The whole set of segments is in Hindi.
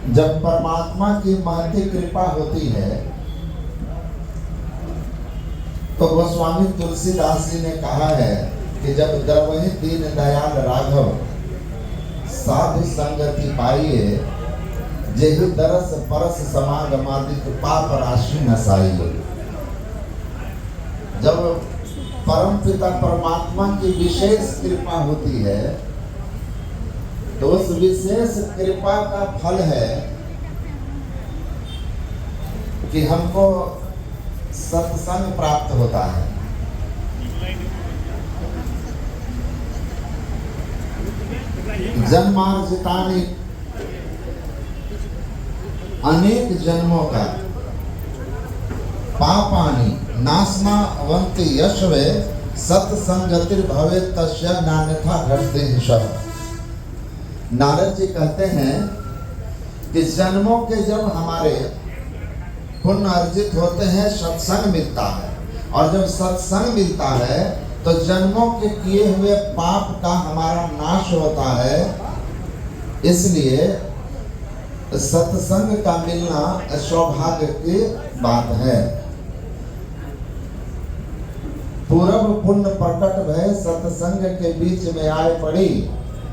जब परमात्मा की महती कृपा होती है तो गोस्वामी तुलसीदास जी ने कहा है कि जब द्रवहि दीन दयाल राघव साधु संगति पाइए, जेहि दरस परस समागमादिक पाप राशि नसाइए। जब परम पिता परमात्मा की विशेष कृपा होती है तो उस विशेष कृपा का फल है कि हमको सत्संग प्राप्त होता है। जन्मार्जितानि अनेक जन्मों का पापानि नास्मा अवंति यशवे सत्संगतिर भवे तस्य नान्यथा घटते हिशः। नारद जी कहते हैं कि जन्मों के जब हमारे पुण्य अर्जित होते हैं, सत्संग मिलता है, और जब सत्संग मिलता है तो जन्मों के किए हुए पाप का हमारा नाश होता है। इसलिए सत्संग का मिलना सौभाग्य की बात है। पूरब पुण्य प्रकट भय सत्संग के बीच में आए पड़ी,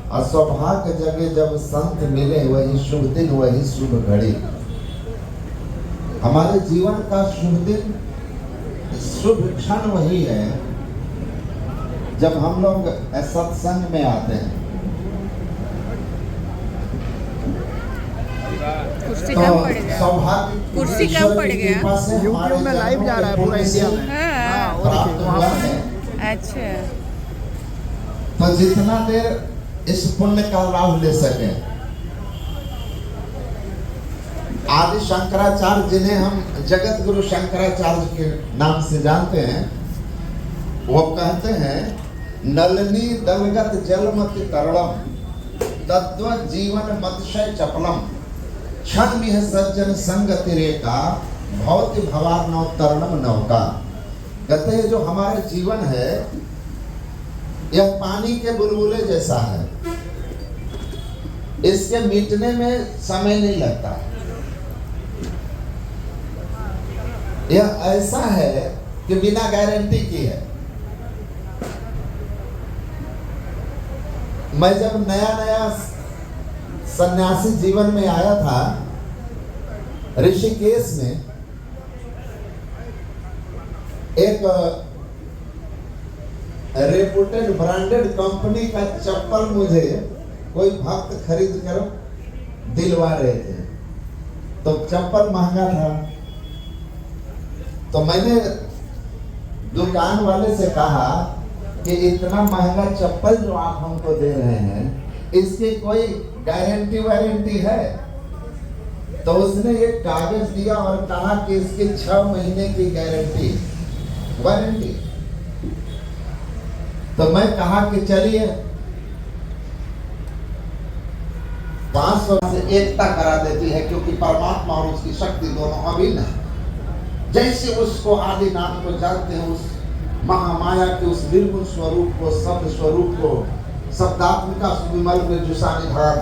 और सौभाग्य जगह जब संत मिले वही शुभ दिन वही शुभ घड़ी। हमारे जीवन का शुभ दिन शुभ क्षण वही है जब हम लोग सत्संग में आते हैं। कुर्सी तो कम पड़ गया, सौभाग्य कुर्सी कम पड़ गया। यूट्यूब में लाइव जा रहा है पूरा इंडिया में। हाँ, वो देखिए वहाँ पर है। अच्छा, तो जितना देर इस पुण्य का लाभ ले सके, आदि शंकराचार्य जिन्हें हम जगत गुरु शंकराचार्य के नाम से जानते हैं, वो कहते हैं नलनी दलगत जलमति तरलम तद्वत जीवन मत्स्य चपलम क्षण मिह सज्जन संगति रेखा भौति भवार्णव तरणम नौका। कहते हैं जो हमारे जीवन है यह पानी के बुलबुले जैसा है, इसके मिटने में समय नहीं लगता। यह ऐसा है कि बिना गारंटी की है। मैं जब नया नया सन्यासी जीवन में आया था ऋषिकेश में, एक रेपुटेड ब्रांडेड कंपनी का चप्पल मुझे कोई भक्त खरीद कर दिलवा रहे थे। तो चप्पल महंगा था, तो मैंने दुकान वाले से कहा कि इतना महंगा चप्पल जो आप हमको दे रहे हैं, इसकी कोई गारंटी वारंटी है? तो उसने एक कागज दिया और कहा कि इसकी 6 महीने की गारंटी वारंटी। तो मैं कहा कि चलिए 500 से एकता करा देती है, क्योंकि परमात्मा और उसकी शक्ति दोनों अभिन्न है। जैसे उसको आदि नाम को जानते हैं, उस महामाया के उस निर्गुण स्वरूप को, शब्द स्वरूप को, शब्दात्मिका विमल में जुसा निधान,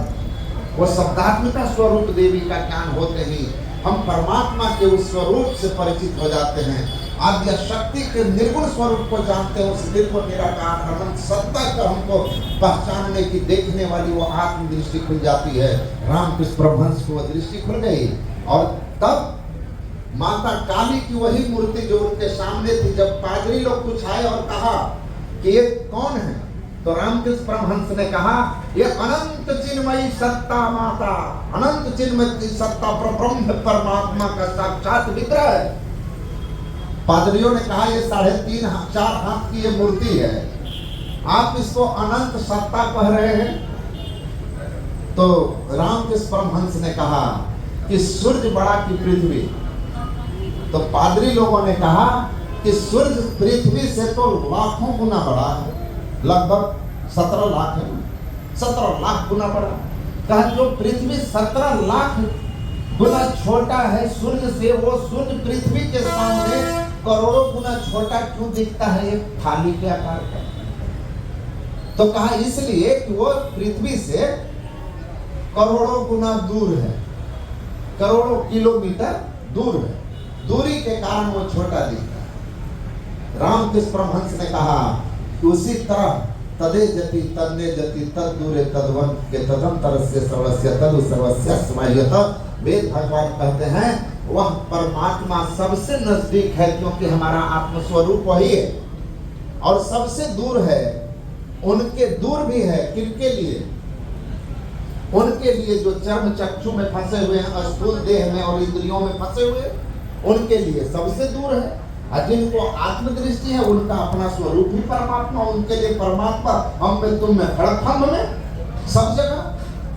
वो शब्दात्मिका स्वरूप देवी का ज्ञान होते ही हम परमात्मा के उस स्वरूप से परिचित हो जाते हैं। आद्य शक्ति के निर्गुण स्वरूप को जानते हैं, उस निर्गुण निराकार अनंत सत्ता को हमको पहचानने की, देखने वाली वो आत्म दृष्टि खुल जाती है। रामकृष्ण परमहंस को दृष्टि खुल गई, और तब माता काली की वही मूर्ति जो उनके सामने थी, जब पादरी लोग कुछ आए और कहा कि ये कौन है, तो रामकृष्ण परमहंस ने कहा ये अनंत चिन्मयी सत्ता माता, अनंत चिन्मयी सत्ता ब्रह्म परमात्मा का साक्षात विग्रह है। पादरियों ने कहा ये 3.5-4 हाथ की ये मूर्ति है, आप इसको अनंत सत्ता कह रहे हैं? तो रामकृष्ण परमहंस ने कहा कि सूर्य बड़ा की पृथ्वी। तो पादरी लोगों ने कहा कि सूर्य पृथ्वी से तो लाखों गुना बड़ा है, लगभग 17 लाख है, 17 लाख गुना बड़ा। कहा जो पृथ्वी 17 लाख गुना छोटा है सूर्य से, वो सूर्य पृथ्वी के सामने करोड़ों गुना छोटा क्यों दिखता है एक थाली के आकार का? तो कहा इसलिए कि वो पृथ्वी से करोड़ों गुना दूर है। करोड़ों किलोमीटर दूर है, दूरी के कारण वो छोटा दिखता है। रामकृष्ण परमहंस ने कहा कि उसी तरह तदे जति तन्ने जति तद दूरे तदवन के तदंतर से सर्वस्य तदु सर्वस्य स्मयत। वेद भगवान कहते हैं वह परमात्मा सबसे नजदीक है क्योंकि हमारा आत्मस्वरूप वही है, और सबसे दूर है उनके दूर भी है किनके लिए? उनके लिए जो चर्म चक्षु में फंसे हुए हैं, स्थूल देह में और इंद्रियों में फंसे हुए, उनके लिए सबसे दूर है। और जिनको आत्मदृष्टि है उनका अपना स्वरूप ही परमात्मा, उनके लिए परमात्मा हम में तुम में खड़खंड में सब जगह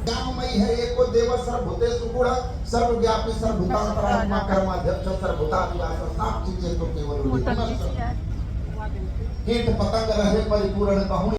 ज्ञानमयी है। एको देव सर्वभूतेषु गुण सर्वव्यापी सर्वभूतांतरात्मा कर्माध्यक्ष सर्वभूतादिवास साक्षी चेतो केवल कीट पतंग रहे परिपूर्ण कहूँ